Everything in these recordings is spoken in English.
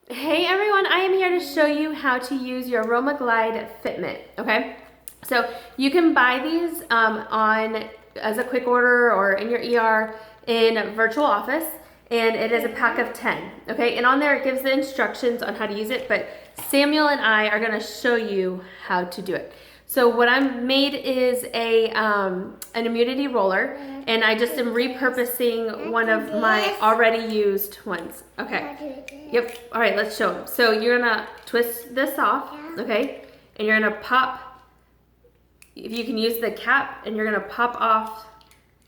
Hey everyone, I am here to show you how to use your Aromaglide Fitment, okay? So you can buy these on as a quick order or in your ER in virtual office, and it is a pack of 10, okay? And on there it gives the instructions on how to use it, but Samuel and I are gonna show you how to do it. So what I've made is an immunity roller, and I just am repurposing one of my already used ones. Okay. Yep. All right, let's show them. So you're gonna twist this off, okay? And you're gonna pop, if you can use the cap, and you're gonna pop off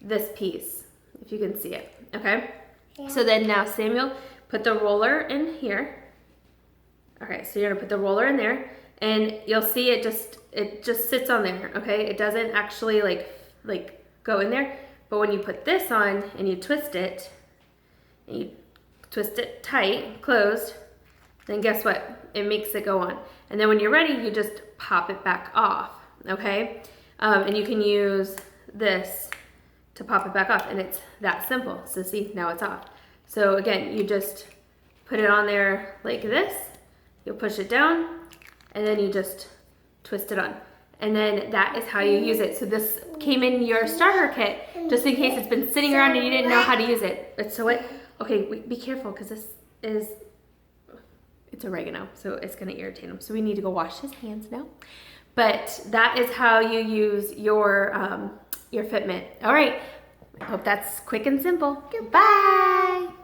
this piece, if you can see it, okay? Yeah. So then now Samuel, put the roller in here. Okay, so you're gonna put the roller in there, and you'll see it just sits on there, okay? It doesn't actually like go in there, but when you put this on and you twist it tight, closed, then guess what? It makes it go on. And then when you're ready, you just pop it back off, okay? And you can use this to pop it back off, and it's that simple. So see, now it's off. So again, you just put it on there like this, you'll push it down, and then you just twist it on. And then that is how you use it. So this came in your starter kit, just in case it's been sitting around and you didn't know how to use it. It's so it, okay, be careful, because it's oregano, so it's gonna irritate him. So we need to go wash his hands now. But that is how you use your fitment. All right, I hope that's quick and simple. Goodbye.